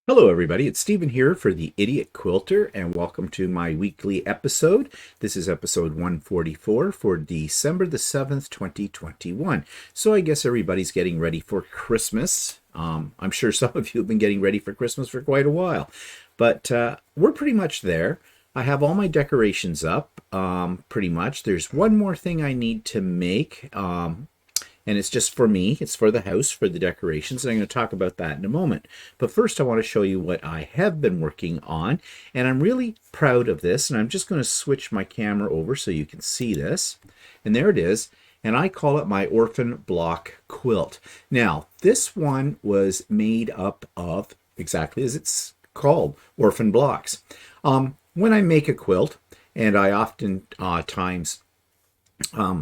Hello, everybody. It's Stephen here for the Idiot Quilter, and welcome to my weekly episode. This is episode 144 for December the 7th, 2021. So I guess everybody's getting ready for Christmas. I'm sure some of you have been getting ready for Christmas for quite a while, but we're pretty much there. I have all my decorations up, pretty much. There's one more thing I need to make, and it's just for me. It's for the house, for the decorations, and I'm going to talk about that in a moment. But first, I want to show you what I have been working on, and I'm really proud of this, and I'm just going to switch my camera over so you can see this. And there it is, and I call it my Orphan Block quilt. Now, this one was made up of, exactly as it's called, Orphan Blocks. When I make a quilt, and I often times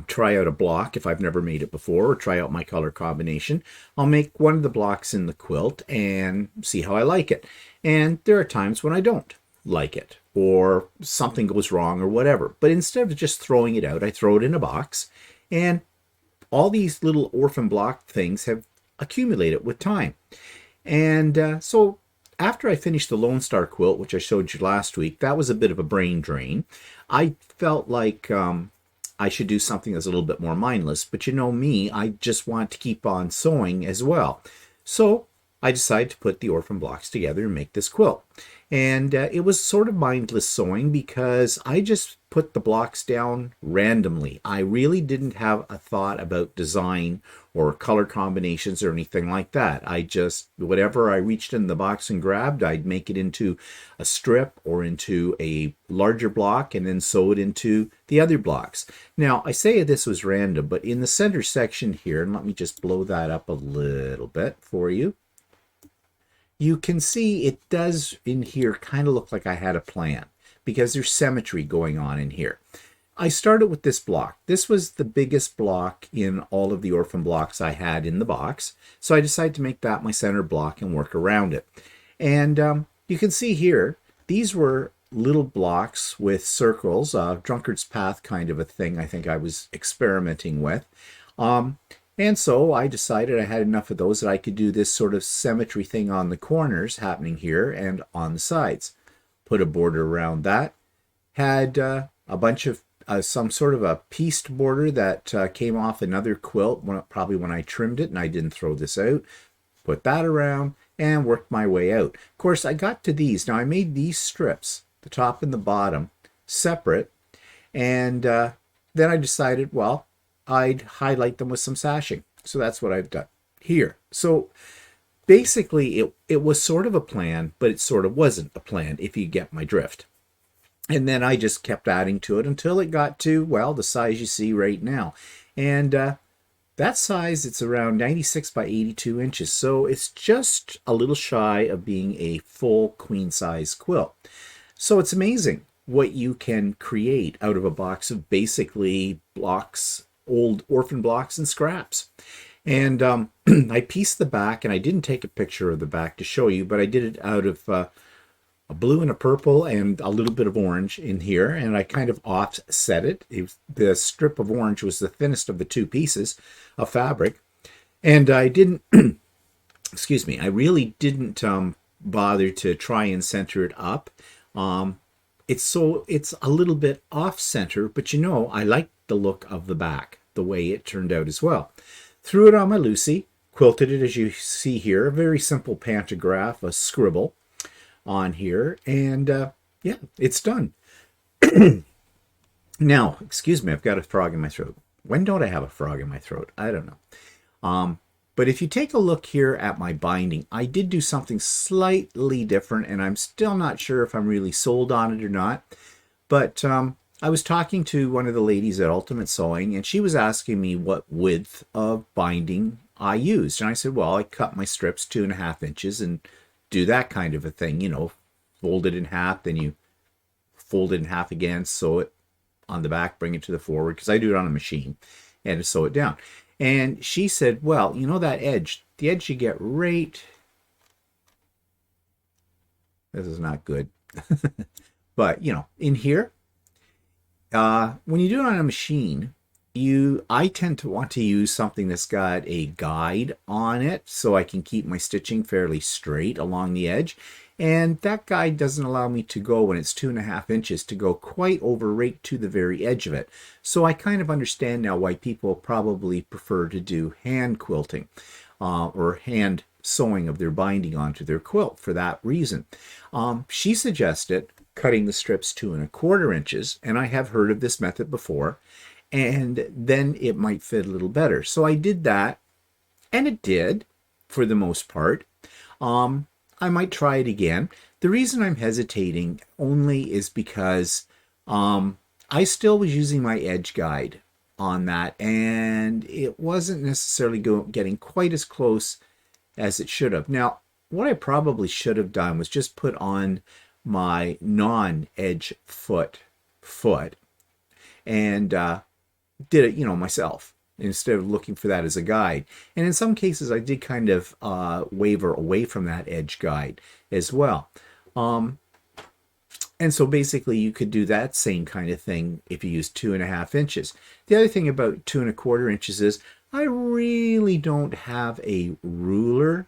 try out a block if I've never made it before, or try out my color combination, I'll make one of the blocks in the quilt and see how I like it. And there are times when I don't like it, or something goes wrong or whatever. But instead of just throwing it out, I throw it in a box, and all these little orphan block things have accumulated with time. And so after I finished the Lone Star quilt, which I showed you last week, that was a bit of a brain drain. I felt like I should do something that's a little bit more mindless, but you know me, I just want to keep on sewing as well. So I decided to put the orphan blocks together and make this quilt. And it was sort of mindless sewing because I just put the blocks down randomly. I really didn't have a thought about design or color combinations or anything like that. I just, whatever I reached in the box and grabbed, I'd make it into a strip or into a larger block and then sew it into the other blocks. Now, I say this was random, but in the center section here, and let me just blow that up a little bit for you, you can see it does in here kind of look like I had a plan because there's symmetry going on in here. I started with this block. This was the biggest block in all of the orphan blocks I had in the box. So I decided to make that my center block and work around it. And you can see here, these were little blocks with circles, drunkard's path kind of a thing I think I was experimenting with. And so I decided I had enough of those that I could do this sort of symmetry thing on the corners happening here and on the sides. Put a border around that. Had a bunch of some sort of a pieced border that came off another quilt, probably when I trimmed it and I didn't throw this out. Put that around and worked my way out. Of course, I got to these. Now I made these strips, the top and the bottom, separate. And then I decided, well, I'd highlight them with some sashing. So that's what I've done here. So basically it was sort of a plan, but it sort of wasn't a plan, if you get my drift. And then I just kept adding to it until it got to, well, the size you see right now. And that size, it's around 96 by 82 inches. So it's just a little shy of being a full queen size quilt. So it's amazing what you can create out of a box of basically blocks, old orphan blocks and scraps. And I pieced the back, and I didn't take a picture of the back to show you, but I did it out of a blue and a purple and a little bit of orange in here, and I kind of offset it. The strip of orange was the thinnest of the two pieces of fabric, and I didn't, excuse me, I really didn't bother to try and center it up. It's a little bit off center, but you know, I like the look of the back, the way it turned out as well. Threw it on my Lucy, quilted it as you see here, a very simple pantograph, a scribble on here, and yeah, it's done. Now, excuse me, I've got a frog in my throat. When don't I have a frog in my throat? I don't know. But if you take a look here at my binding, I did do something slightly different, and I'm still not sure if I'm really sold on it or not. But I was talking to one of the ladies at Ultimate Sewing, and she was asking me what width of binding I used. And I said, well, I cut my strips 2.5 inches and do that kind of a thing, you know, fold it in half, then you fold it in half again, sew it on the back, bring it to the forward, because I do it on a machine, and sew it down. And she said, well, you know that edge, the edge you get right, this is not good, but, you know, in here, when you do it on a machine, I tend to want to use something that's got a guide on it so I can keep my stitching fairly straight along the edge. And that guide doesn't allow me to go, when it's 2.5 inches, to go quite over right to the very edge of it. So I kind of understand now why people probably prefer to do hand quilting or hand sewing of their binding onto their quilt for that reason. She suggested cutting the strips 2.25 inches, and I have heard of this method before, and then it might fit a little better. So I did that, and it did for the most part. I might try it again. The reason I'm hesitating only is because I still was using my edge guide on that, and it wasn't necessarily getting quite as close as it should have. Now, what I probably should have done was just put on my non-edge foot and did it, myself, instead of looking for that as a guide. And in some cases, I did kind of waver away from that edge guide as well. And so basically you could do that same kind of thing if you use 2.5 inches. The other thing about 2.25 inches is I really don't have a ruler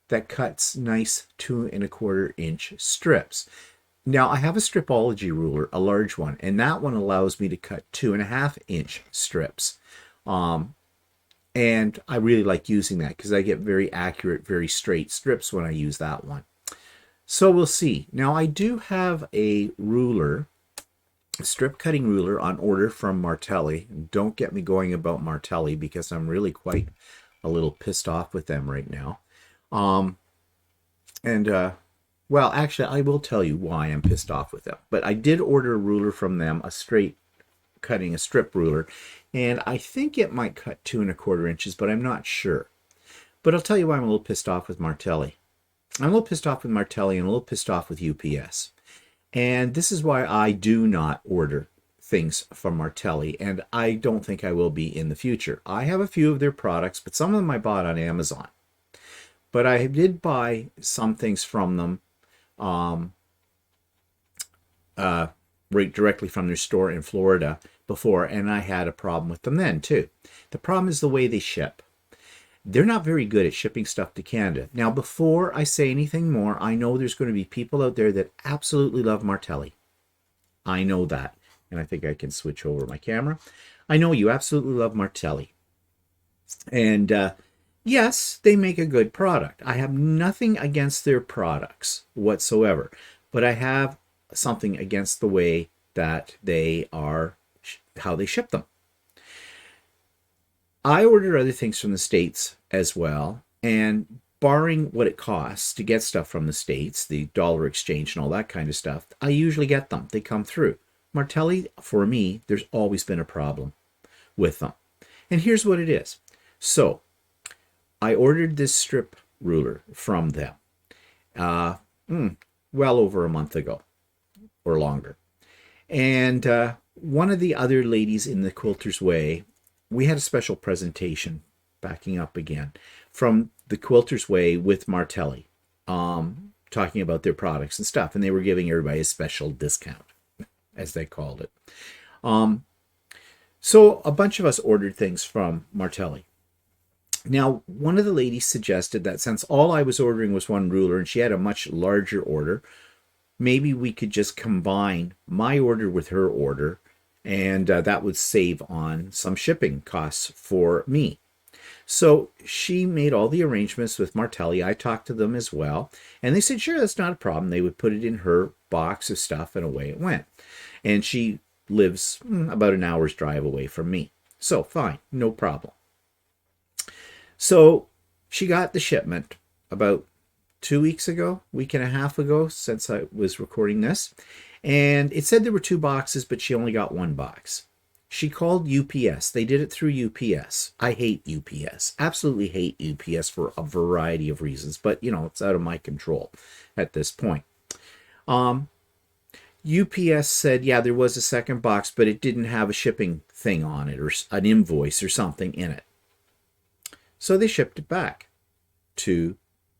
that cuts nice 2.25 inch strips. Now I have a Stripology ruler, a large one, and that one allows me to cut 2.5 inch strips. And I really like using that because I get very accurate, very straight strips when I use that one. So we'll see. Now I do have a ruler, a strip cutting ruler on order from Martelli. Don't get me going about Martelli because I'm really quite a little pissed off with them right now. Well, actually, I will tell you why I'm pissed off with them. But I did order a ruler from them, a straight cutting, a strip ruler, and I think it might cut 2.25 inches, but I'm not sure. But I'll tell you why I'm a little pissed off with Martelli. I'm a little pissed off with Martelli and a little pissed off with UPS. And this is why I do not order things from Martelli, and I don't think I will be in the future. I have a few of their products, but some of them I bought on Amazon. But I did buy some things from them right directly from their store in Florida before, and I had a problem with them then too. The problem is the way they ship. They're not very good at shipping stuff to Canada. Now, before I say anything more, I know there's going to be people out there that absolutely love Martelli. I know that. And I think I can switch over my camera. I know you absolutely love Martelli. And yes, they make a good product. I have nothing against their products whatsoever. But I have something against the way that they are, how they ship them. I order other things from the States as well, and barring what it costs to get stuff from the States, the dollar exchange and all that kind of stuff, I usually get them. They come through. Martelli, for me, there's always been a problem with them. And here's what it is. So, I ordered this strip ruler from them well over a month ago or longer. And one of the other ladies in the Quilter's Way, we had a special presentation, backing up again, from the Quilter's Way with Martelli, talking about their products and stuff, and they were giving everybody a special discount, as they called it. So a bunch of us ordered things from Martelli. Now, one of the ladies suggested that since all I was ordering was one ruler and she had a much larger order, maybe we could just combine my order with her order, and that would save on some shipping costs for me. So she made all the arrangements with Martelli. I talked to them as well, and they said, sure, that's not a problem. They would put it in her box of stuff, and away it went. And she lives about an hour's drive away from me. So fine, no problem. So she got the shipment about 2 weeks ago, week and a half ago, since I was recording this. And it said there were 2 boxes, but she only got 1 box. She called UPS. They did it through UPS. I hate UPS. Absolutely hate UPS for a variety of reasons. But, it's out of my control at this point. UPS said, yeah, there was a second box, but it didn't have a shipping thing on it or an invoice or something in it. So they shipped it back to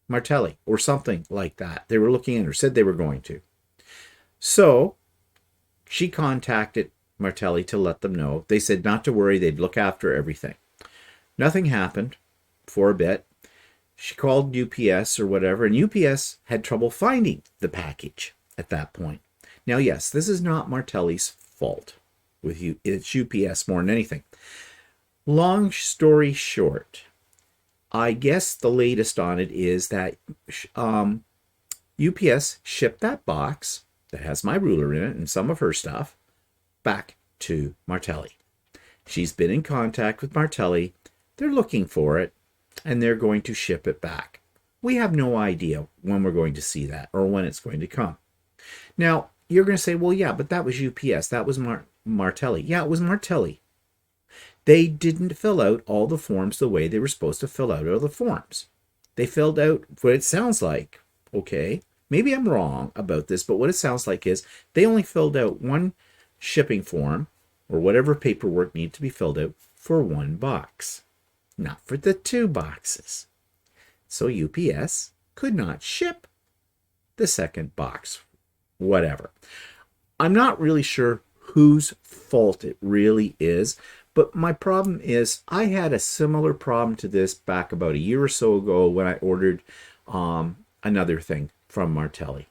Martelli or something like that. They were looking in or said they were going to. So she contacted Martelli to let them know. They said not to worry, they'd look after everything. Nothing happened for a bit. She called UPS or whatever, and UPS had trouble finding the package at that point. Now, yes, this is not Martelli's fault with you. It's UPS more than anything. Long story short, I guess the latest on it is that UPS shipped that box that has my ruler in it and some of her stuff back to Martelli. She's been in contact with Martelli. They're looking for it, and they're going to ship it back. We have no idea when we're going to see that or when it's going to come. Now, you're going to say, well, yeah, but that was UPS. That was Martelli. Yeah, it was Martelli. They didn't fill out all the forms the way they were supposed to fill out all the forms. They filled out what it sounds like, okay, maybe I'm wrong about this, but what it sounds like is they only filled out one shipping form or whatever paperwork needed to be filled out for one box, not for the 2 boxes. So UPS could not ship the second box, whatever. I'm not really sure whose fault it really is, but my problem is I had a similar problem to this back about a year or so ago when I ordered another thing from Martelli.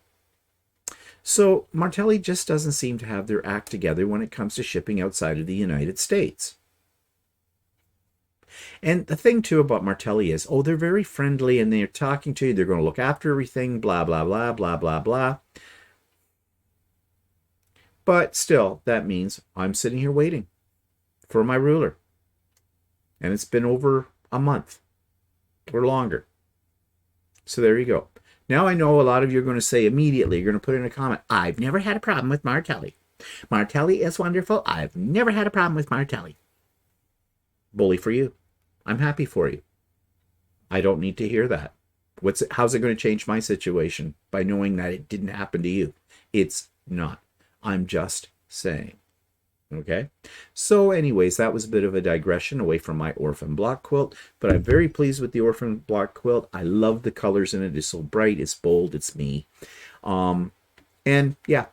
So Martelli just doesn't seem to have their act together when it comes to shipping outside of the United States. And the thing too about Martelli is, oh, they're very friendly and they're talking to you. They're going to look after everything, blah, blah, blah, blah, blah, blah. But still, that means I'm sitting here waiting for my ruler. And it's been over a month or longer. So there you go. Now I know a lot of you are going to say immediately, you're going to put in a comment, I've never had a problem with Martelli. Martelli is wonderful. I've never had a problem with Martelli. Bully for you. I'm happy for you. I don't need to hear that. How's it going to change my situation by knowing that it didn't happen to you? It's not. I'm just saying. Okay? So anyways, that was a bit of a digression away from my Orphan Block quilt, but I'm very pleased with the Orphan Block quilt. I love the colors in it. It's so bright, it's bold, it's me. And yeah,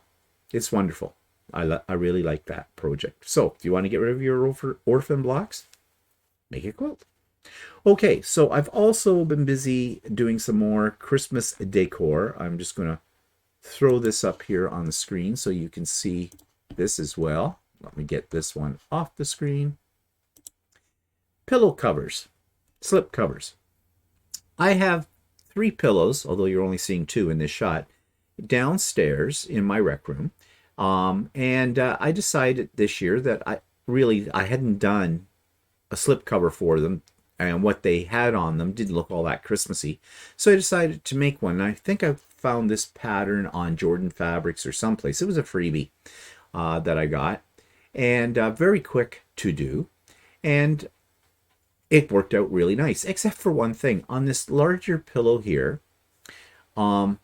it's wonderful. I really like that project. So if you want to get rid of your Orphan Blocks, make a quilt. Okay, so I've also been busy doing some more Christmas decor. I'm just going to throw this up here on the screen so you can see this as well. Let me get this one off the screen. Pillow covers, slip covers. I have 3 pillows, although you're only seeing 2 in this shot, downstairs in my rec room. And I decided this year that I hadn't done a slip cover for them, and what they had on them didn't look all that Christmassy. So I decided to make one. And I think I found this pattern on Jordan Fabrics or someplace. It was a freebie that I got, and very quick to do. And it worked out really nice, except for one thing. On this larger pillow here, the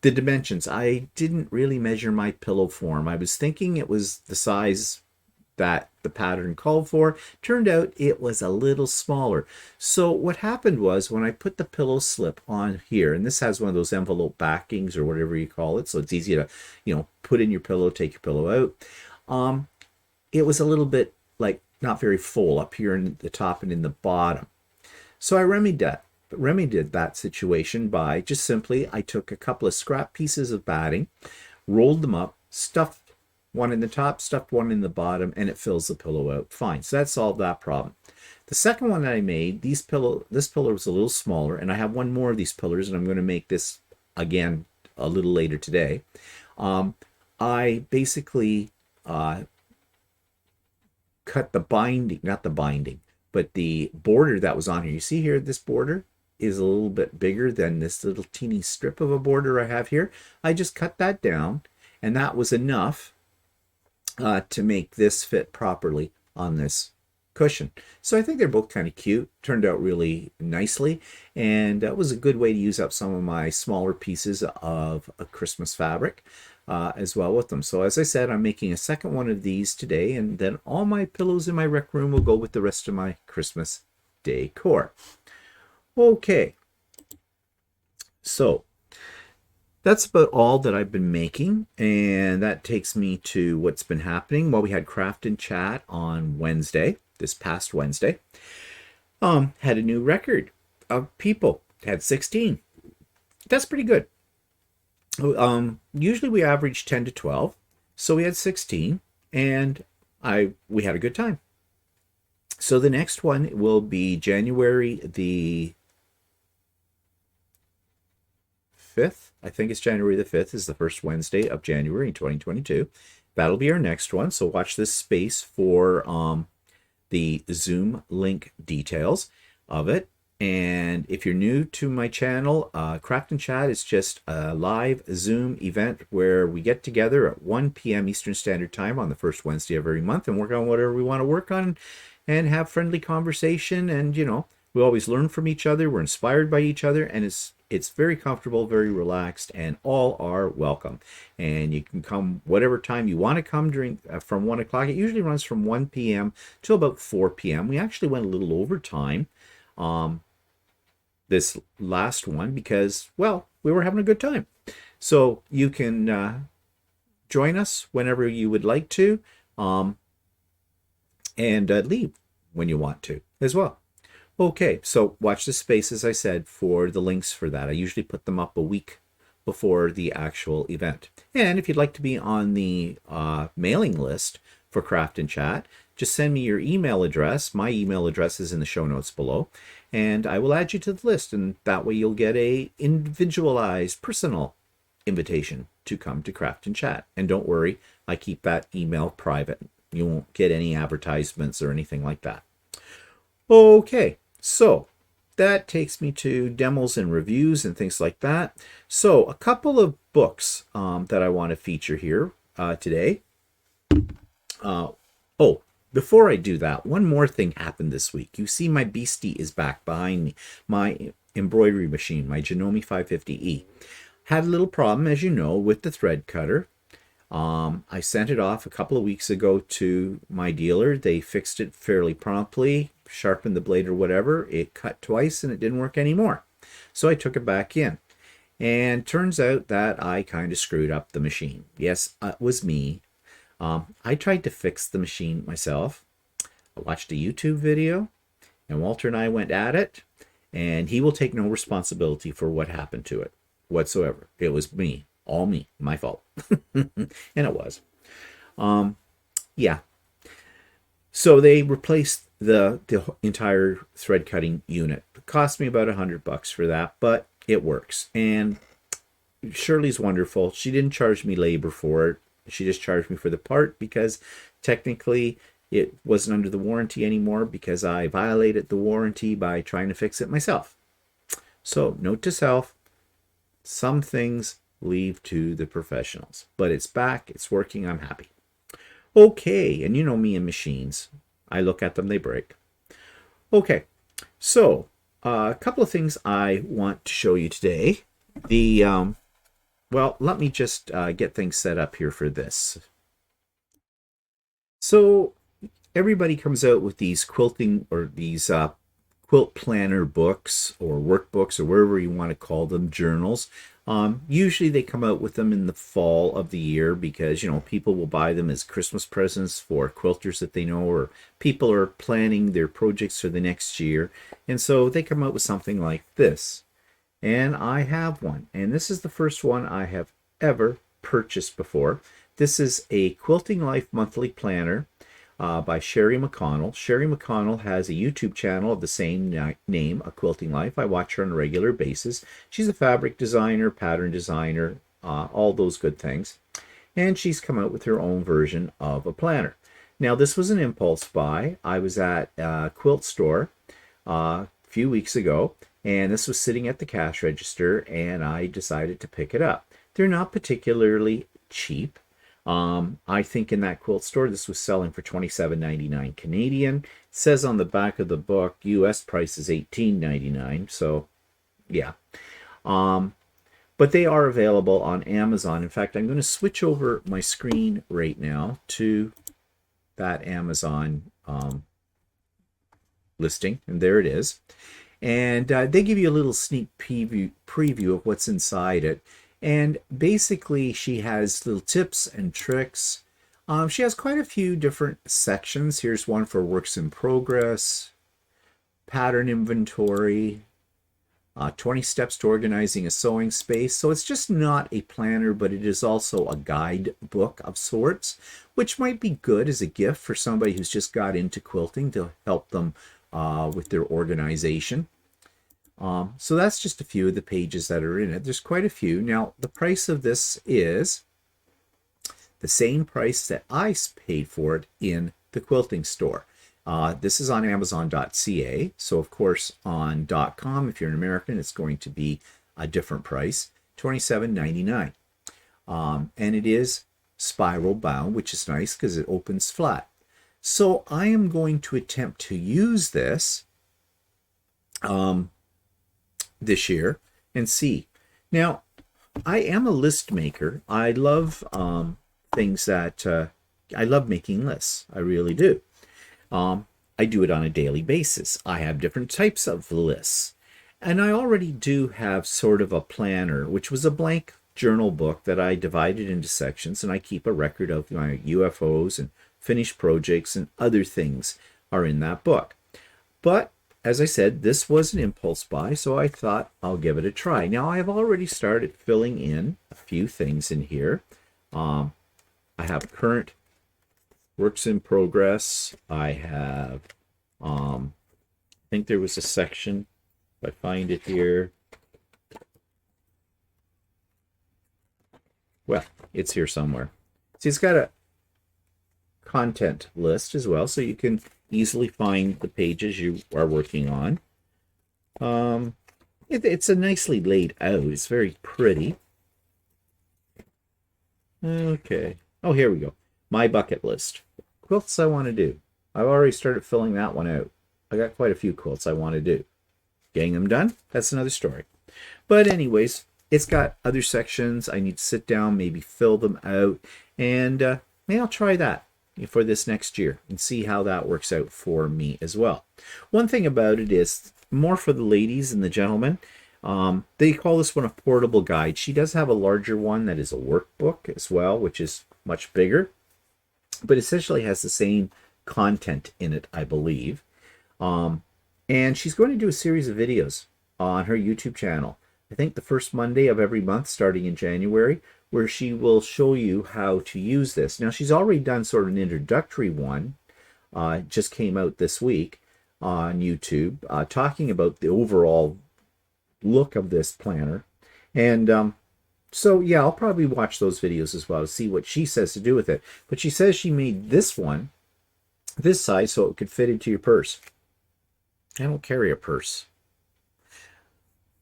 dimensions, I didn't really measure my pillow form. I was thinking it was the size that the pattern called for. Turned out it was a little smaller. So what happened was when I put the pillow slip on here, and this has one of those envelope backings or whatever you call it, so it's easy to, put in your pillow, take your pillow out. It was a little bit like not very full up here in the top and in the bottom. So I remedied that situation by just simply, I took a couple of scrap pieces of batting, rolled them up, stuffed one in the top, stuffed one in the bottom, and it fills the pillow out fine. So that solved that problem. The second one that I made, this pillow was a little smaller, and I have one more of these pillars, and I'm going to make this again a little later today. I basically cut the binding, not the binding, but the border that was on here. You see here, this border is a little bit bigger than this little teeny strip of a border I have here. I just cut that down, and that was enough to make this fit properly on this cushion. So I think they're both kind of cute. Turned out really nicely, and that was a good way to use up some of my smaller pieces of a Christmas fabric as well with them. So as I said, I'm making a second one of these today, and then all my pillows in my rec room will go with the rest of my Christmas decor. Okay, so that's about all that I've been making, and that takes me to what's been happening. Well, we had Craft and Chat on Wednesday, this past Wednesday. Had a new record of people, had 16. That's pretty good. Usually we average 10 to 12, so we had 16, and we had a good time. So the next one will be January the 5th. I think it's January the 5th is the first Wednesday of January in 2022. That'll be our next one. So watch this space for the Zoom link details of it. And if you're new to my channel, Craft and Chat is just a live Zoom event where we get together at 1 p.m. Eastern Standard Time on the first Wednesday of every month and work on whatever we want to work on and have friendly conversation. And, we always learn from each other. We're inspired by each other, and it's very comfortable, very relaxed, and all are welcome. And you can come whatever time you want to come during from 1 o'clock. It usually runs from 1 p.m. till about 4 p.m. We actually went a little over time this last one because, well, we were having a good time. So you can join us whenever you would like to, and leave when you want to as well. Okay, so watch the space, as I said, for the links for that. I usually put them up a week before the actual event. And if you'd like to be on the mailing list for Craft and Chat, just send me your email address. My email address is in the show notes below, and I will add you to the list, and that way you'll get a individualized, personal invitation to come to Craft and Chat. And don't worry, I keep that email private. You won't get any advertisements or anything like that. Okay, so that takes me to demos and reviews and things like that. So a couple of books that I want to feature here today. Before I do that, one more thing happened this week. You see my beastie is back behind me. My embroidery machine, my Janome 550E. Had a little problem, as you know, with the thread cutter. I sent it off a couple of weeks ago to my dealer. They fixed it fairly promptly, sharpened the blade or whatever. It cut twice and it didn't work anymore. So I took it back in. And turns out that I kind of screwed up the machine. Yes, it was me. I tried to fix the machine myself. I watched a YouTube video, and Walter and I went at it, and he will take no responsibility for what happened to it whatsoever. It was me, all me, my fault. And it was. Yeah. So they replaced the entire thread cutting unit. It cost me about $100 for that, but it works. And Shirley's wonderful. She didn't charge me labor for it. She just charged me for the part because technically it wasn't under the warranty anymore because I violated the warranty by trying to fix it myself. So note to self, some things leave to the professionals, but it's back, it's working, I'm happy. Okay, and you know me and machines. I look at them, they break. Okay, so a couple of things I want to show you today. Well, let me just get things set up here for this. So everybody comes out with these quilting or these quilt planner books or workbooks or wherever you want to call them, journals. Usually they come out with them in the fall of the year because, people will buy them as Christmas presents for quilters that they know, or people are planning their projects for the next year. And so they come out with something like this. And I have one. And this is the first one I have ever purchased before. This is a Quilting Life Monthly Planner by Sherry McConnell. Sherry McConnell has a YouTube channel of the same name, A Quilting Life. I watch her on a regular basis. She's a fabric designer, pattern designer, all those good things. And she's come out with her own version of a planner. Now, this was an impulse buy. I was at a quilt store a few weeks ago, and this was sitting at the cash register, and I decided to pick it up. They're not particularly cheap. I think in that quilt store, this was selling for $27.99 Canadian. It says on the back of the book, US price is $18.99. So, yeah. But they are available on Amazon. In fact, I'm going to switch over my screen right now to that Amazon listing. And there it is. And they give you a little sneak preview of what's inside it. And basically, she has little tips and tricks. She has quite a few different sections. Here's one for works in progress, pattern inventory, 20 steps to organizing a sewing space. So it's just not a planner, but it is also a guide book of sorts, which might be good as a gift for somebody who's just got into quilting to help them with their organization. So that's just a few of the pages that are in it. There's quite a few. Now, the price of this is the same price that I paid for it in the quilting store. This is on Amazon.ca. So, of course, on .com, if you're an American, it's going to be a different price, $27.99. And it is spiral bound, which is nice because it opens flat. So I am going to attempt to use this this year and see. Now, I am a list maker. I love things that I love making lists. I really do. I do it on a daily basis. I have different types of lists. And I already do have sort of a planner, which was a blank journal book that I divided into sections, and I keep a record of my UFOs and finished projects and other things are in that book. But as I said, this was an impulse buy, so I thought I'll give it a try. Now, I have already started filling in a few things in here. I have current works in progress. I have, I think there was a section, if I find it here. Well, it's here somewhere. See, it's got a content list as well, so you can easily find the pages you are working on. It's a nicely laid out. It's very pretty. Okay. Oh, here we go. My bucket list. Quilts I want to do. I've already started filling that one out. I got quite a few quilts I want to do. Getting them done? That's another story. But anyways, it's got other sections. I need to sit down, maybe fill them out, and maybe I'll try that for this next year and see how that works out for me as well. One thing about it is more for the ladies and the gentlemen. They call this one a portable guide. She does have a larger one that is a workbook as well, which is much bigger, but essentially has the same content in it, I believe. And she's going to do a series of videos on her YouTube channel. I think the first Monday of every month starting in January, where she will show you how to use this. Now, she's already done sort of an introductory one. It just came out this week on YouTube, talking about the overall look of this planner. And so, yeah, I'll probably watch those videos as well to see what she says to do with it. But she says she made this one this size so it could fit into your purse. I don't carry a purse,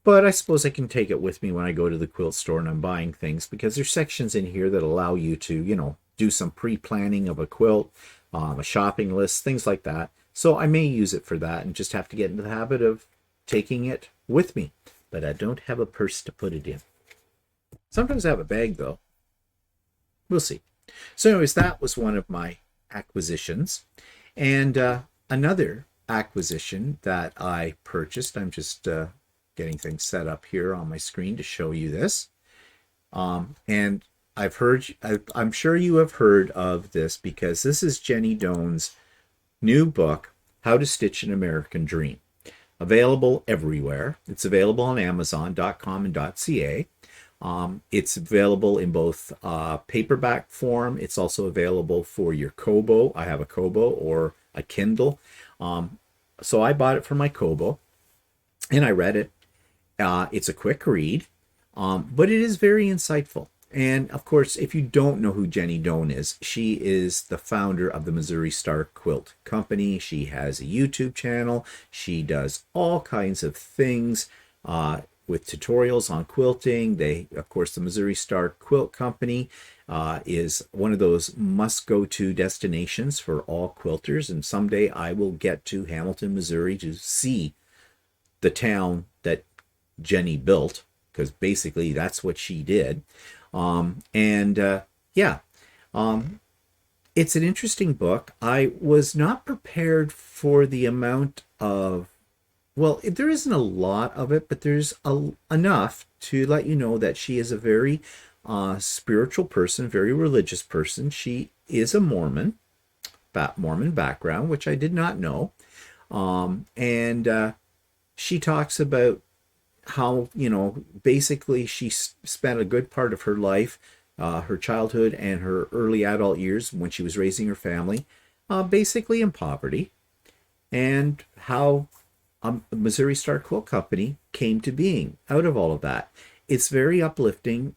but I suppose I can take it with me when I go to the quilt store and I'm buying things, because there's sections in here that allow you to, you know, do some pre-planning of a quilt, a shopping list, things like that. So I may use it for that and just have to get into the habit of taking it with me. But I don't have a purse to put it in. Sometimes I have a bag, though. We'll see. So anyways, that was one of my acquisitions. And another acquisition that I purchased, I'm just getting things set up here on my screen to show you this. And I'm sure you have heard of this, because this is Jenny Doane's new book, How to Stitch an American Dream. Available everywhere. It's available on Amazon.com and .ca. It's available in both paperback form. It's also available for your Kobo. I have a Kobo or a Kindle. So I bought it for my Kobo and I read it. It's a quick read, but it is very insightful. And of course, if you don't know who Jenny Doane is, she is the founder of the Missouri Star Quilt Company. She has a YouTube channel. She does all kinds of things with tutorials on quilting. Of course, the Missouri Star Quilt Company is one of those must-go-to destinations for all quilters. And someday I will get to Hamilton, Missouri to see the town that Jenny built, because basically that's what she did. It's an interesting book. I was not prepared for the amount of well, there isn't a lot of it, but there's enough to let you know that she is a very spiritual person, very religious person. She is a Mormon, Mormon background, which I did not know. And she talks about how, basically she spent a good part of her life, her childhood and her early adult years when she was raising her family, basically in poverty, and how Missouri Star Quilt Company came to being out of all of that. It's very uplifting.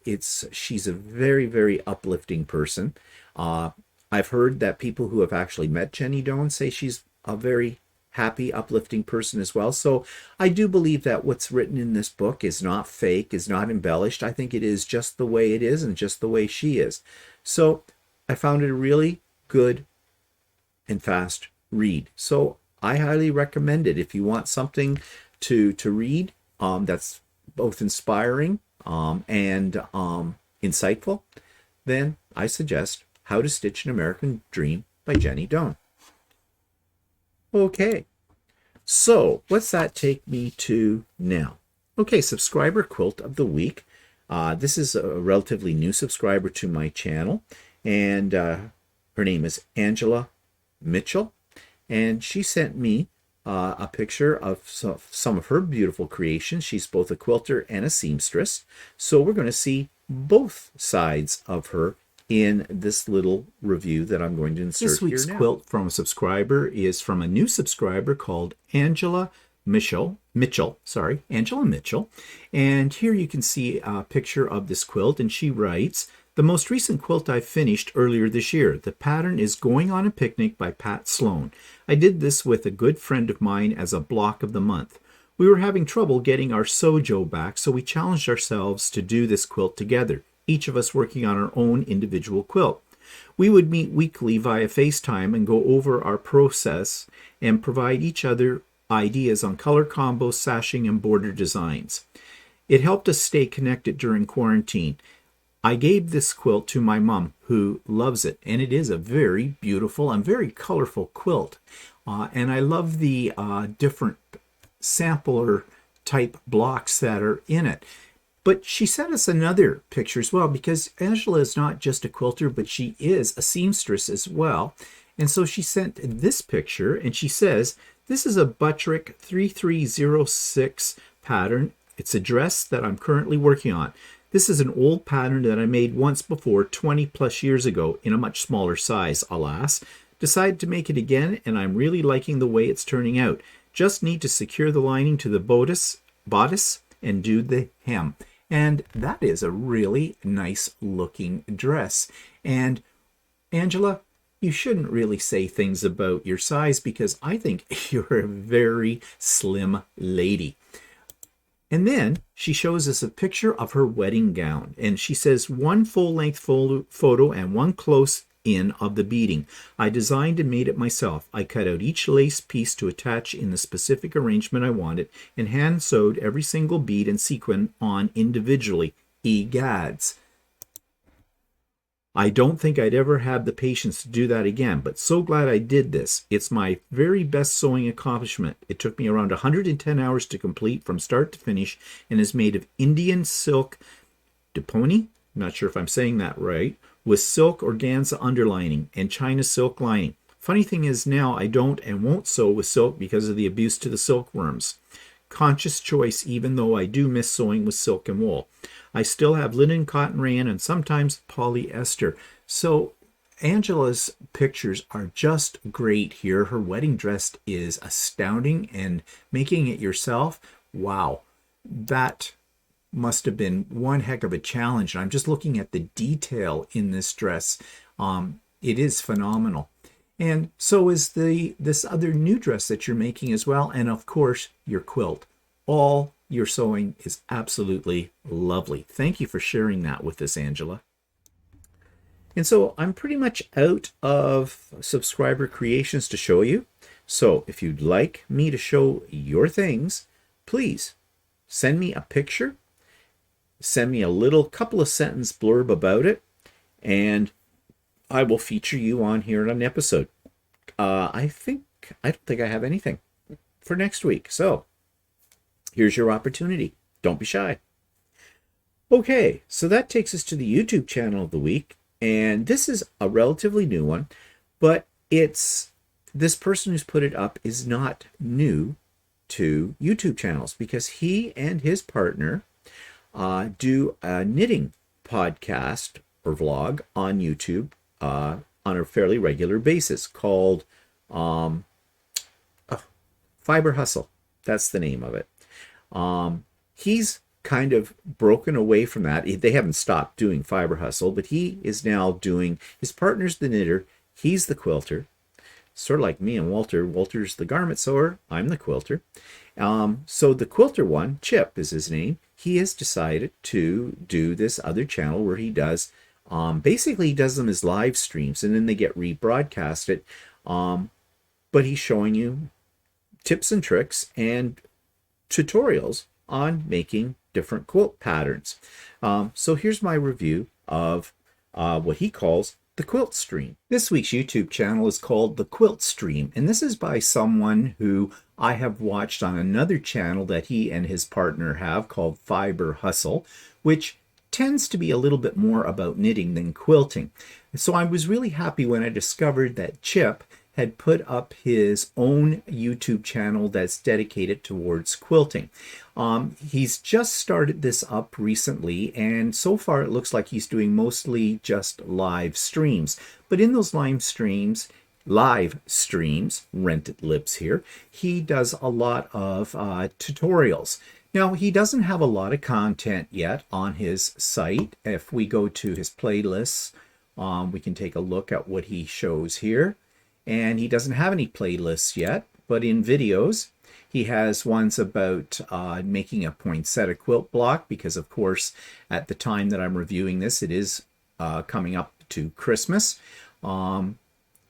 She's a very, very uplifting person. I've heard that people who have actually met Jenny Doane say she's a very happy, uplifting person as well. So I do believe that what's written in this book is not fake, is not embellished. I think it is just the way it is and just the way she is. So I found it a really good and fast read. So I highly recommend it if you want something to read that's both inspiring and insightful. Then I suggest How to Stitch an American Dream by Jenny Doane. Okay, so what's that take me to now? Okay, subscriber quilt of the week. This is a relatively new subscriber to my channel, and her name is Angela Mitchell, and she sent me a picture of some of her beautiful creations. She's both a quilter and a seamstress, so we're going to see both sides of her in this little review that I'm going to insert here now. This week's quilt from a subscriber is from a new subscriber called Angela Mitchell. Angela Mitchell. And here you can see a picture of this quilt, and she writes, "The most recent quilt I finished earlier this year. The pattern is Going on a Picnic by Pat Sloan. I did this with a good friend of mine as a block of the month. We were having trouble getting our sojo back, so we challenged ourselves to do this quilt together, each of us working on our own individual quilt. We would meet weekly via FaceTime and go over our process and provide each other ideas on color combos, sashing, and border designs. It helped us stay connected during quarantine. I gave this quilt to my mom, who loves it, and it is a very beautiful and very colorful quilt. And I love the different sampler type blocks that are in it. But she sent us another picture as well, because Angela is not just a quilter, but she is a seamstress as well. And so she sent this picture, and she says, this is a Buttrick 3306 pattern. It's a dress that I'm currently working on. This is an old pattern that I made once before 20 plus years ago in a much smaller size, alas. Decided to make it again, and I'm really liking the way it's turning out. Just need to secure the lining to the bodice and do the hem. And that is a really nice looking dress. And Angela, you shouldn't really say things about your size, because I think you're a very slim lady. And then she shows us a picture of her wedding gown. And she says, one full-length photo and one close-in of the beading. I designed and made it myself. I cut out each lace piece to attach in the specific arrangement I wanted and hand-sewed every single bead and sequin on individually. Egads. I don't think I'd ever have the patience to do that again, but so glad I did this. It's my very best sewing accomplishment. It took me around 110 hours to complete from start to finish and is made of Indian silk Doane, not sure if I'm saying that right, with silk organza underlining and China silk lining. Funny thing is, now I don't and won't sew with silk because of the abuse to the silkworms. Conscious choice, even though I do miss sewing with silk and wool. I still have linen, cotton, rayon, and sometimes polyester. So Angela's pictures are just great here. Her wedding dress is astounding, and making it yourself, wow, that must have been one heck of a challenge. And I'm just looking at the detail in this dress. It is phenomenal. And so is this other new dress that you're making as well. And of course, your quilt. All your sewing is absolutely lovely. Thank you for sharing that with us, Angela. And so I'm pretty much out of subscriber creations to show you. So if you'd like me to show your things, please send me a picture. Send me a little couple of sentence blurb about it, and I will feature you on here in an episode. I don't think I have anything for next week. So Here's your opportunity. Don't be shy. Okay, so that takes us to the YouTube channel of the week, and this is a relatively new one, but this person who's put it up is not new to YouTube channels because he and his partner do a knitting podcast or vlog on YouTube on a fairly regular basis called Fiber Hustle. That's the name of it. He's kind of broken away from that. They haven't stopped doing Fiber Hustle, but he is now doing, his partner's the knitter, he's the quilter, sort of like me and Walter. Walter's the garment sewer, I'm the quilter. So the quilter one, Chip is his name, he has decided to do this other channel where he does, basically he does them as live streams and then they get rebroadcasted. But he's showing you tips and tricks and tutorials on making different quilt patterns. So here's my review of what he calls the quilt stream. This week's YouTube channel is called the Quilt Stream, and this is by someone who I have watched on another channel that he and his partner have called Fiber Hustle, which tends to be a little bit more about knitting than quilting. So I was really happy when I discovered that Chip had put up his own YouTube channel that's dedicated towards quilting. He's just started this up recently, and so far it looks like he's doing mostly just live streams. But in those live streams, rented lips here, he does a lot of tutorials. Now, he doesn't have a lot of content yet on his site. If we go to his playlists, we can take a look at what he shows here. And he doesn't have any playlists yet, but in videos, he has ones about making a poinsettia quilt block, because of course, at the time that I'm reviewing this, it is coming up to Christmas.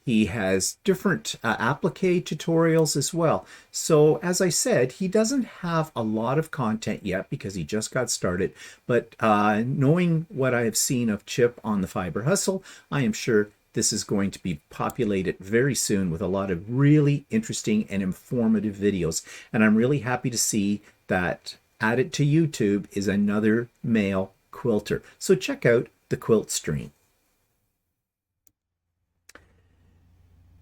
He has different applique tutorials as well. So as I said, he doesn't have a lot of content yet because he just got started, but knowing what I have seen of Chip on the Fiber Hustle, I am sure this is going to be populated very soon with a lot of really interesting and informative videos. And I'm really happy to see that added to YouTube is another male quilter. So check out the Quilt Stream.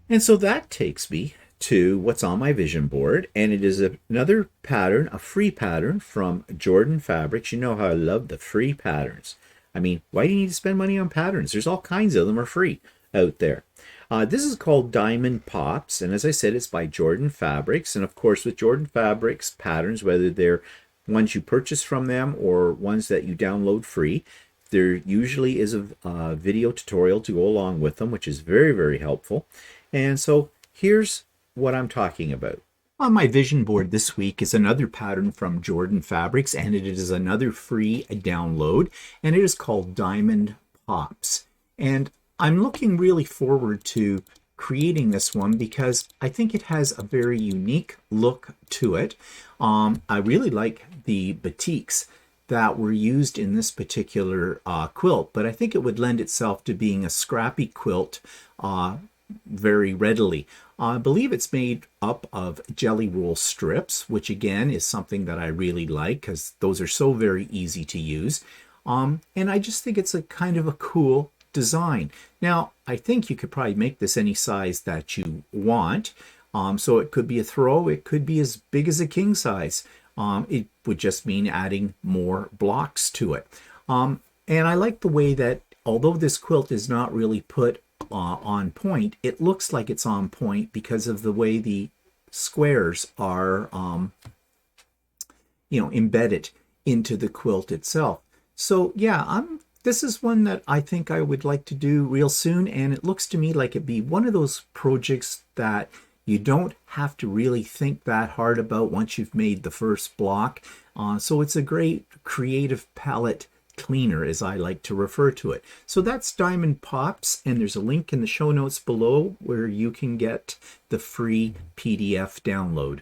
And so that takes me to what's on my vision board, and it is another pattern, a free pattern from Jordan Fabrics. You know how I love the free patterns. I mean, why do you need to spend money on patterns? There's all kinds of them are free out there. This is called Diamond Pops, and as I said, it's by Jordan Fabrics. And of course, with Jordan Fabrics patterns, whether they're ones you purchase from them or ones that you download free, there usually is a video tutorial to go along with them, which is very, very helpful. And so here's what I'm talking about. On my vision board this week is another pattern from Jordan Fabrics, and it is another free download, and it is called Diamond Pops. And I'm looking really forward to creating this one because I think it has a very unique look to it. I really like the batiks that were used in this particular quilt, but I think it would lend itself to being a scrappy quilt very readily. I believe it's made up of jelly roll strips, which again is something that I really like because those are so very easy to use. And I just think it's a kind of a cool design. Now, I think you could probably make this any size that you want. So it could be a throw, it could be as big as a king size. It would just mean adding more blocks to it. And I like the way that although this quilt is not really put on point, it looks like it's on point because of the way the squares are embedded into the quilt itself. So yeah, this is one that I think I would like to do real soon, and it looks to me like it'd be one of those projects that you don't have to really think that hard about once you've made the first block. So it's a great creative palette cleaner, as I like to refer to it. So that's Diamond Pops, and there's a link in the show notes below where you can get the free PDF download.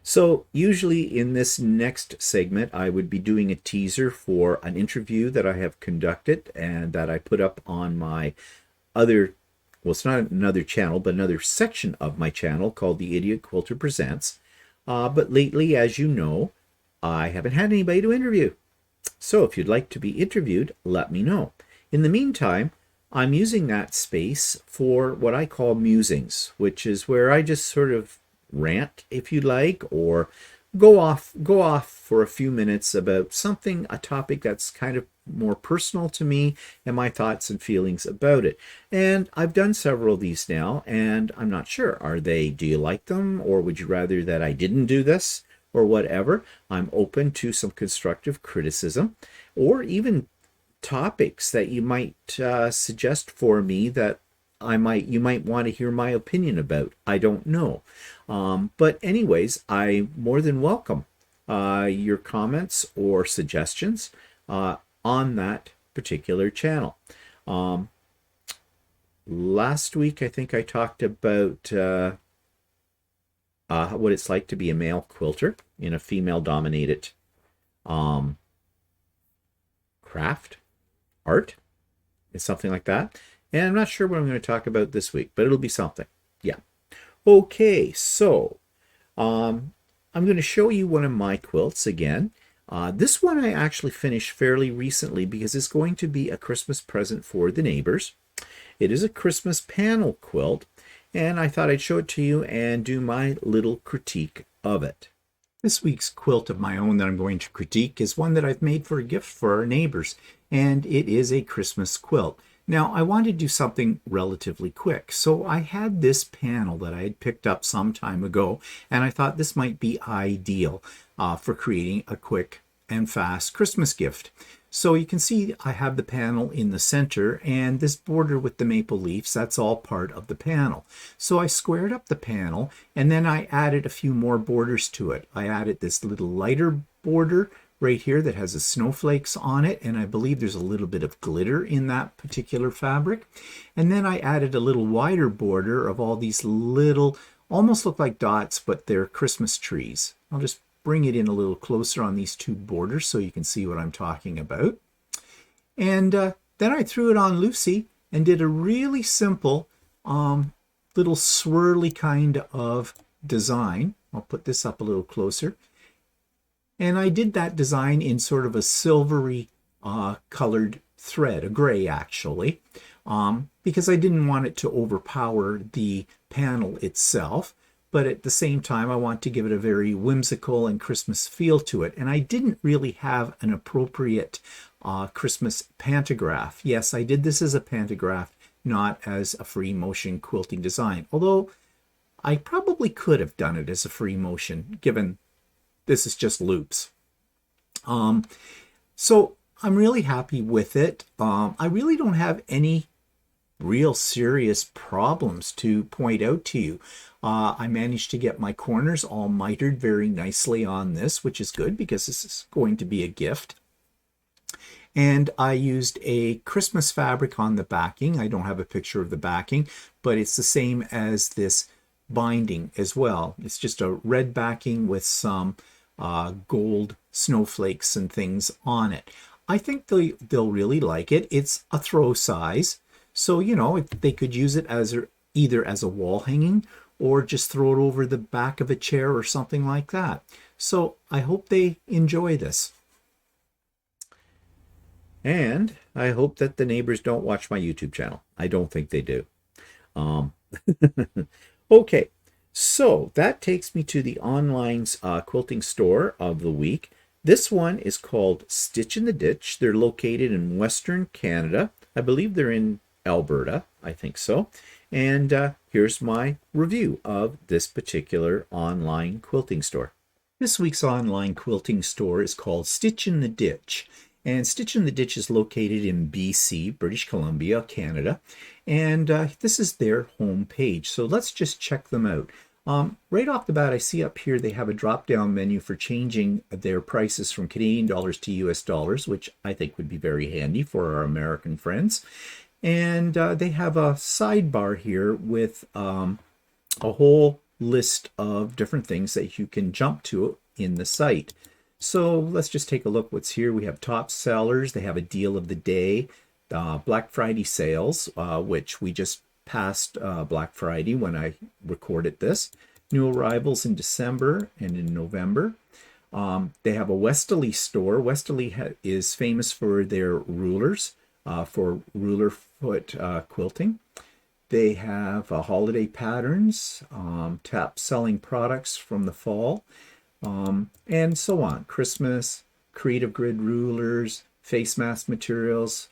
So usually in this next segment, I would be doing a teaser for an interview that I have conducted and that I put up on my other, well, it's not another channel, but another section of my channel called the Idiot Quilter Presents. But lately, as you know, I haven't had anybody to interview. So if you'd like to be interviewed, let me know. In the meantime, I'm using that space for what I call musings, which is where I just sort of rant, if you like, or go off for a few minutes about something, a topic that's kind of more personal to me and my thoughts and feelings about it. And I've done several of these now, and I'm not sure. Do you like them, or would you rather that I didn't do this, or whatever? I'm open to some constructive criticism, or even topics that you might suggest for me that you might want to hear my opinion about. I don't know. But anyways, I more than welcome your comments or suggestions on that particular channel. Last week, I think I talked about what it's like to be a male quilter in a female-dominated craft, art, and something like that. And I'm not sure what I'm going to talk about this week, but it'll be something. Yeah. Okay, so I'm going to show you one of my quilts again. This one I actually finished fairly recently because it's going to be a Christmas present for the neighbors. It is a Christmas panel quilt, and I thought I'd show it to you and do my little critique of it. This week's quilt of my own that I'm going to critique is one that I've made for a gift for our neighbors, and it is a Christmas quilt. Now, I wanted to do something relatively quick, so I had this panel that I had picked up some time ago, and I thought this might be ideal for creating a quick and fast Christmas gift. So you can see I have the panel in the center, and this border with the maple leaves, that's all part of the panel. So I squared up the panel, and then I added a few more borders to it. I added this little lighter border right here that has the snowflakes on it, and I believe there's a little bit of glitter in that particular fabric. And then I added a little wider border of all these little, almost look like dots, but they're Christmas trees. I'll just bring it in a little closer on these two borders so you can see what I'm talking about. And then I threw it on Lucy and did a really simple little swirly kind of design. I'll put this up a little closer. And I did that design in sort of a silvery colored thread, a gray actually, because I didn't want it to overpower the panel itself. But at the same time, I want to give it a very whimsical and Christmas feel to it. And I didn't really have an appropriate Christmas pantograph. Yes, I did this as a pantograph, not as a free motion quilting design. Although I probably could have done it as a free motion, given this is just loops. So I'm really happy with it. I really don't have any real serious problems to point out to you. I managed to get my corners all mitered very nicely on this, which is good because this is going to be a gift. And I used a Christmas fabric on the backing. I don't have a picture of the backing, but it's the same as this binding as well. It's just a red backing with some gold snowflakes and things on it. I think they'll really like it. It's a throw size. So, you know, they could use it as either as a wall hanging or just throw it over the back of a chair or something like that. So I hope they enjoy this. And I hope that the neighbors don't watch my YouTube channel. I don't think they do. Okay, so that takes me to the online quilting store of the week. This one is called Stitch in the Ditch. They're located in Western Canada. I believe they're in Alberta, I think so. And here's my review of this particular online quilting store. This week's online quilting store is called Stitch in the Ditch. And Stitch in the Ditch is located in BC, British Columbia, Canada. And this is their home page. So let's just check them out. Right off the bat, I see up here they have a drop-down menu for changing their prices from Canadian dollars to US dollars, which I think would be very handy for our American friends. And they have a sidebar here with a whole list of different things that you can jump to in the site. So let's just take a look what's here. We have top sellers. They have a deal of the day, Black Friday sales, which we just passed Black Friday when I recorded this. New arrivals in December and in November. They have a Westley store. Westley is famous for their rulers, for ruler foot quilting. They have holiday patterns, selling products from the fall, and so on. Christmas, creative grid rulers, face mask materials,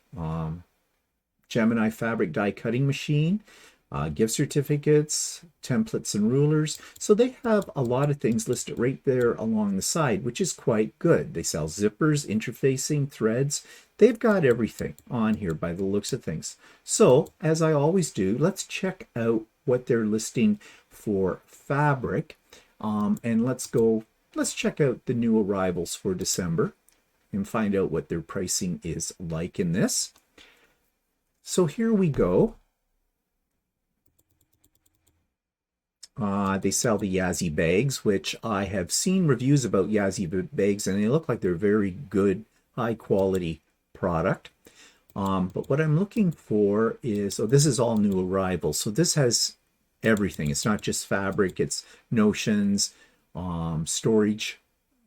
Gemini fabric die cutting machine, gift certificates, templates, and rulers. So they have a lot of things listed right there along the side, which is quite good. They sell zippers, interfacing, threads. They've got everything on here by the looks of things. So, as I always do, let's check out what they're listing for fabric. And let's check out the new arrivals for December and find out what their pricing is like in this. So here we go. They sell the Yazzie bags, which I have seen reviews about Yazzie bags, and they look like they're very good, high quality product. But what I'm looking for is, so this is all new arrivals. So this has everything. It's not just fabric, it's notions, storage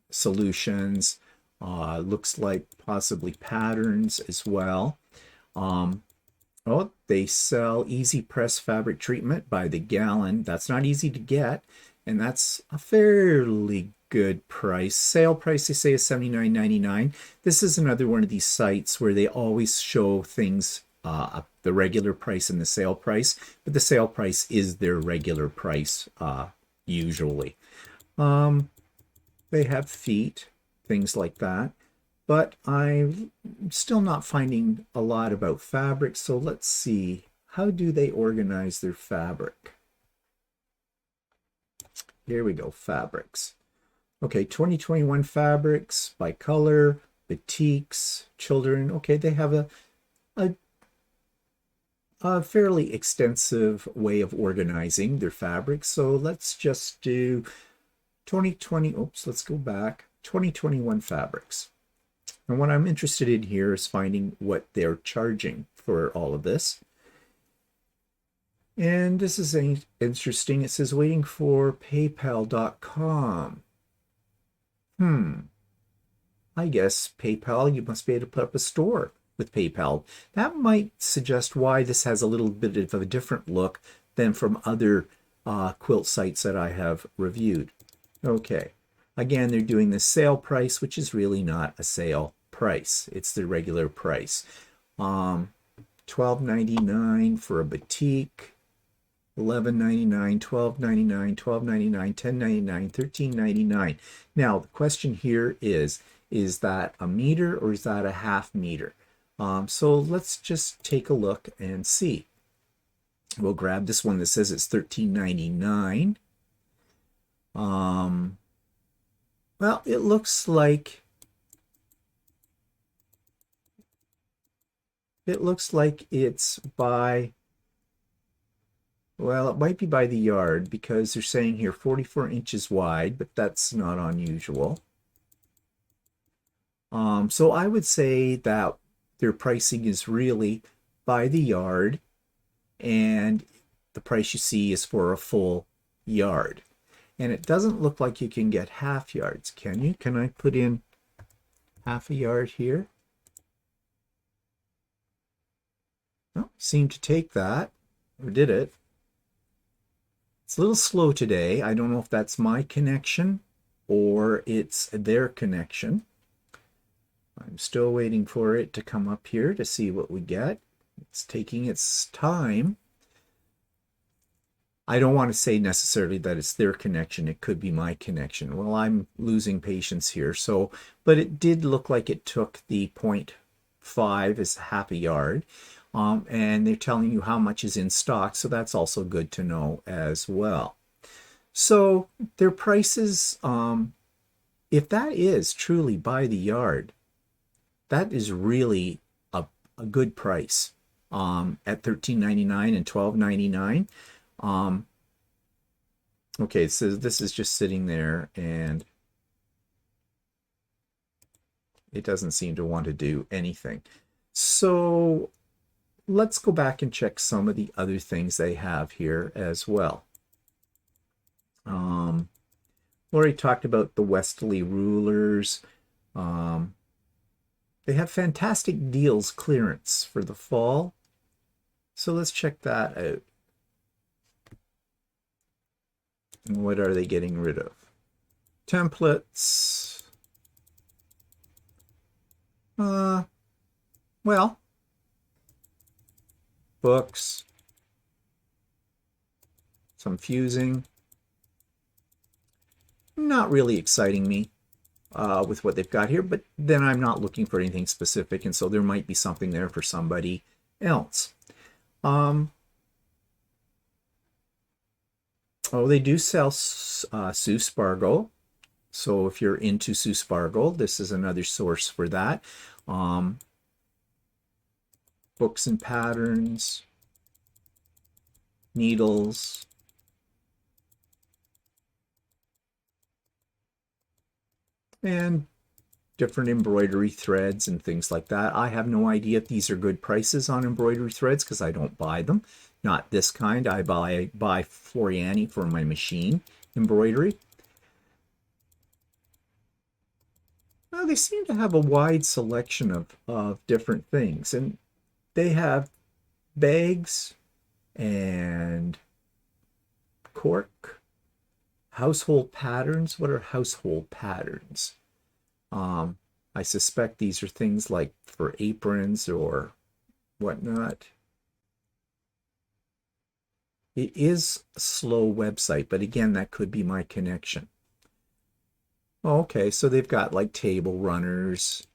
solutions, looks like possibly patterns as well. Oh, they sell Easy Press fabric treatment by the gallon. That's not easy to get, and that's a fairly good price. Sale price, they say, is $79.99. This is another one of these sites where they always show things the regular price and the sale price, but the sale price is their regular price usually. They have feet, things like that. But I'm still not finding a lot about fabric, so let's see. How do they organize their fabric? Here we go, fabrics. Okay, 2021 fabrics by color, batiks, children. Okay, they have a fairly extensive way of organizing their fabrics. So let's just do 2020. Oops, let's go back. 2021 fabrics. And what I'm interested in here is finding what they're charging for all of this. And this is interesting. It says waiting for PayPal.com. I guess PayPal, you must be able to put up a store with PayPal. That might suggest why this has a little bit of a different look than from other quilt sites that I have reviewed. Okay. Again, they're doing the sale price, which is really not a sale price. It's the regular price. $12.99 for a batik, $11.99, $12.99, $12.99, $10.99, $13.99. Now, the question here is that a meter or is that a half meter? So let's just take a look and see. We'll grab this one that says it's $13.99. Well, it looks like it's by, well, it might be by the yard because they're saying here 44 inches wide, but that's not unusual. So I would say that their pricing is really by the yard, and the price you see is for a full yard. And it doesn't look like you can get half yards, can you? Can I put in half a yard here? No, seemed to take that, or did it? It's a little slow today. I don't know if that's my connection or it's their connection. I'm still waiting for it to come up here to see what we get. It's taking its time. I don't want to say necessarily that it's their connection. It could be my connection. Well, I'm losing patience here. So, but it did look like it took the 0.5 as half a yard. And they're telling you how much is in stock. So that's also good to know as well. So their prices, if that is truly by the yard, that is really a good price at $13.99 and $12.99. Okay, so this is just sitting there and it doesn't seem to want to do anything. So let's go back and check some of the other things they have here as well. Um, Already talked about the Westley Rulers. Um, they have fantastic deals clearance for the fall. So let's check that out. What are they getting rid of? Templates. Well, books, some fusing. Not really exciting me with what they've got here, but then I'm not looking for anything specific, and so there might be something there for somebody else. Oh, they do sell Sue Spargo. So if you're into Sue Spargo, this is another source for that. Books and patterns, needles, and different embroidery threads and things like that. I have no idea if these are good prices on embroidery threads because I don't buy them. Not this kind. I buy Floriani for my machine embroidery. Well, they seem to have a wide selection of different things. And they have bags and cork, household patterns. What are household patterns? I suspect these are things like for aprons or whatnot. It is a slow website, but again, that could be my connection. Oh, okay, so they've got like table runners.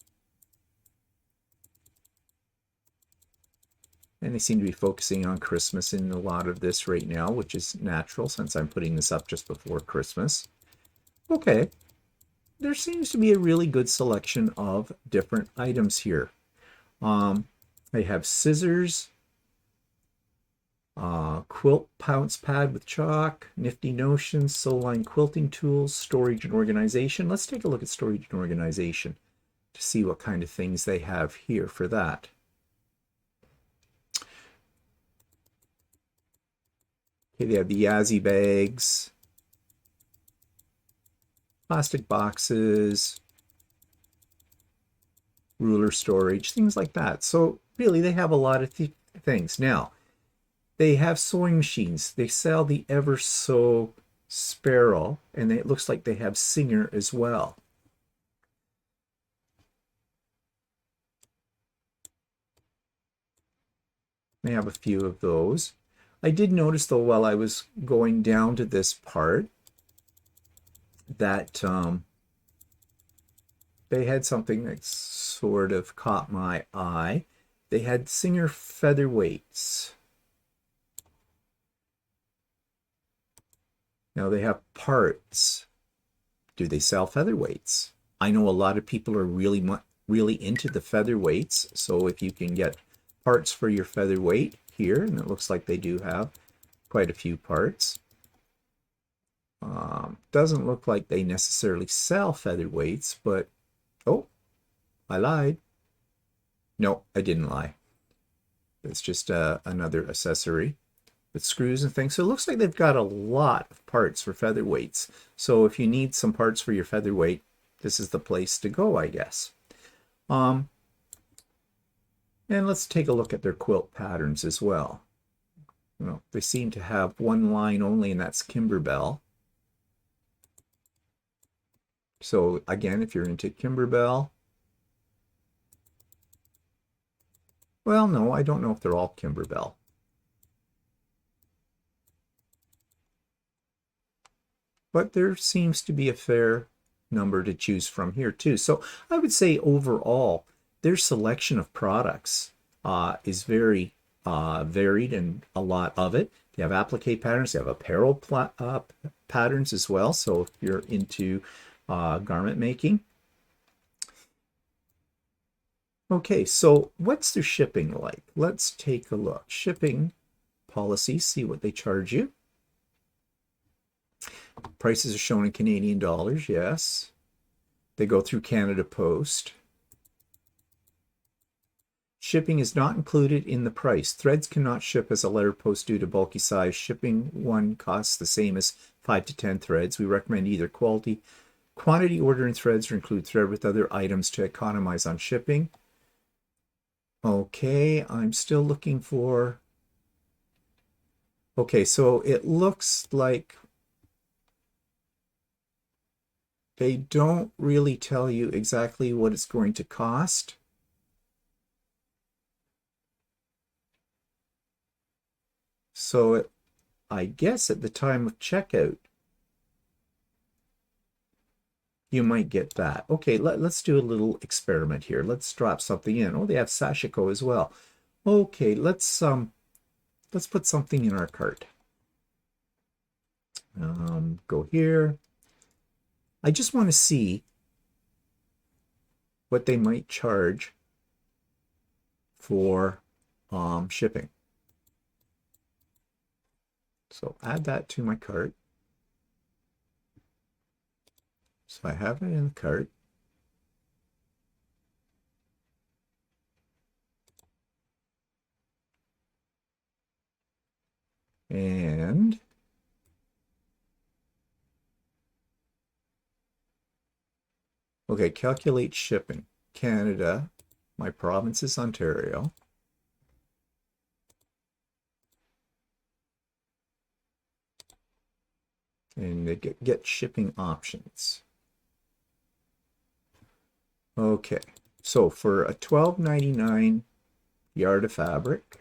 And they seem to be focusing on Christmas in a lot of this right now, which is natural since I'm putting this up just before Christmas. Okay, there seems to be a really good selection of different items here. They have scissors, quilt pounce pad with chalk, nifty notions, soul line quilting tools, storage and organization. Let's take a look at storage and organization to see what kind of things they have here for that. Okay, they have the Yazzie bags, plastic boxes, ruler storage, things like that. So really, they have a lot of things. Now, they have sewing machines. They sell the Ever So Sparrow, and it looks like they have Singer as well. They have a few of those. I did notice, though, while I was going down to this part, that they had something that sort of caught my eye. They had Singer Featherweights. Now they have parts. Do they sell featherweights? I know a lot of people are really into the featherweights. So if you can get parts for your featherweight here, and it looks like they do have quite a few parts. Doesn't look like they necessarily sell featherweights, but oh, I lied. No, I didn't lie. It's just another accessory with screws and things. So it looks like they've got a lot of parts for featherweights. So if you need some parts for your featherweight, this is the place to go, I guess. And let's take a look at their quilt patterns as well. They seem to have one line only, and that's Kimberbell. So again, if you're into Kimberbell, well, no, I don't know if they're all Kimberbell. But there seems to be a fair number to choose from here too. So I would say overall, their selection of products is very varied, and a lot of it. They have applique patterns, they have apparel patterns as well. So if you're into garment making. Okay, so what's their shipping like? Let's take a look. Shipping policy, see what they charge you. Prices are shown in Canadian dollars, yes. They go through Canada Post. Shipping is not included in the price. Threads cannot ship as a letter post due to bulky size. Shipping one costs the same as 5 to 10 threads. We recommend either quantity order in threads or include thread with other items to economize on shipping. Okay, I'm still looking for... Okay, so it looks like they don't really tell you exactly what it's going to cost. So I guess at the time of checkout, you might get that. Okay, let's do a little experiment here. Let's drop something in. Oh, they have sashiko as well. Okay, let's put something in our cart. Go here. I just want to see what they might charge for shipping. So add that to my cart. So I have it in the cart. And okay, calculate shipping. Canada, my province is Ontario. And they get shipping options. Okay, so for a $12.99 yard of fabric,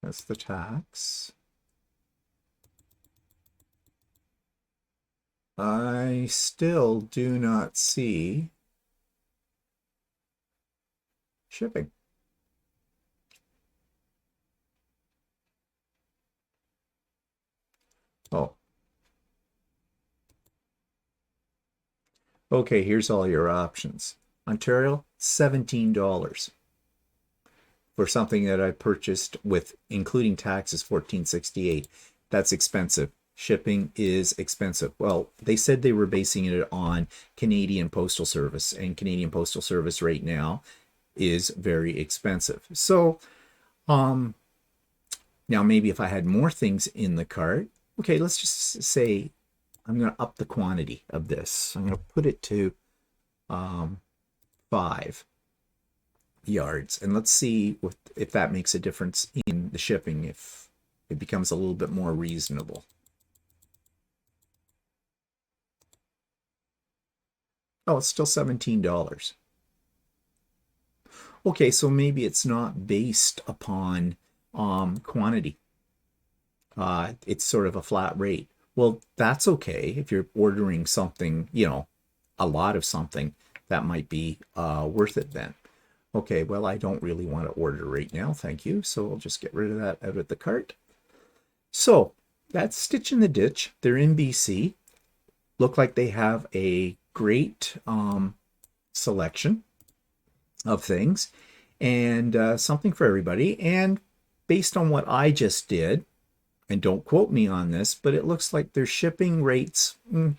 that's the tax. I still do not see shipping. Oh. Okay, here's all your options. Ontario, $17 for something that I purchased with including taxes, $14.68. That's expensive. Shipping is expensive. Well, they said they were basing it on Canadian Postal Service, and Canadian Postal Service right now is very expensive. So, now maybe if I had more things in the cart, okay, let's just say I'm going to up the quantity of this. I'm going to put it to 5 yards, and let's see if that makes a difference in the shipping, if it becomes a little bit more reasonable. Oh, it's still $17. Okay, so maybe it's not based upon quantity. It's sort of a flat rate. Well, that's okay. If you're ordering something, you know, a lot of something, that might be worth it then. Okay, well, I don't really want to order right now, thank you. So I'll just get rid of that out of the cart. So that's Stitch in the Ditch. They're in BC. Look like they have a great selection of things and something for everybody. And based on what I just did, and don't quote me on this, but it looks like their shipping rates,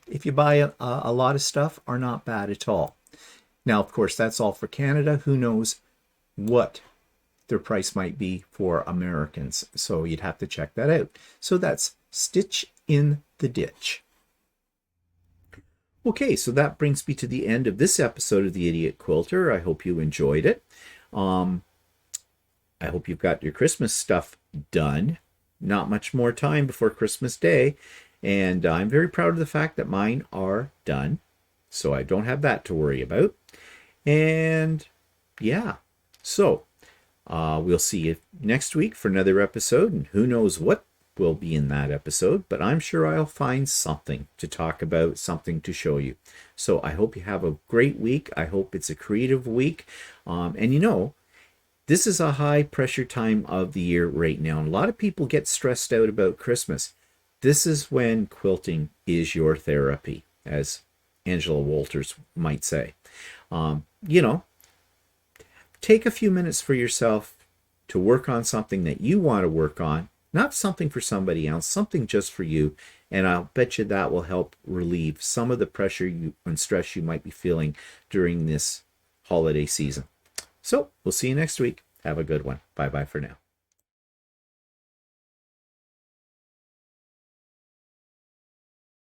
if you buy a lot of stuff, are not bad at all. Now, of course, that's all for Canada. Who knows what their price might be for Americans. So you'd have to check that out. So that's Stitch in the Ditch. Okay, so that brings me to the end of this episode of the Idiot Quilter. I hope you enjoyed it. I hope you've got your Christmas stuff done. Not much more time before Christmas Day, and I'm very proud of the fact that mine are done, so I don't have that to worry about. And yeah, so we'll see you next week for another episode, and who knows what will be in that episode, but I'm sure I'll find something to talk about, something to show you. So I hope you have a great week. I hope it's a creative week, and you know, this is a high pressure time of the year right now. And a lot of people get stressed out about Christmas. This is when quilting is your therapy, as Angela Walters might say. You know, take a few minutes for yourself to work on something that you want to work on not something for somebody else, something just for you. And I'll bet you that will help relieve some of the pressure and stress you might be feeling during this holiday season. So we'll see you next week. Have a good one. Bye-bye for now.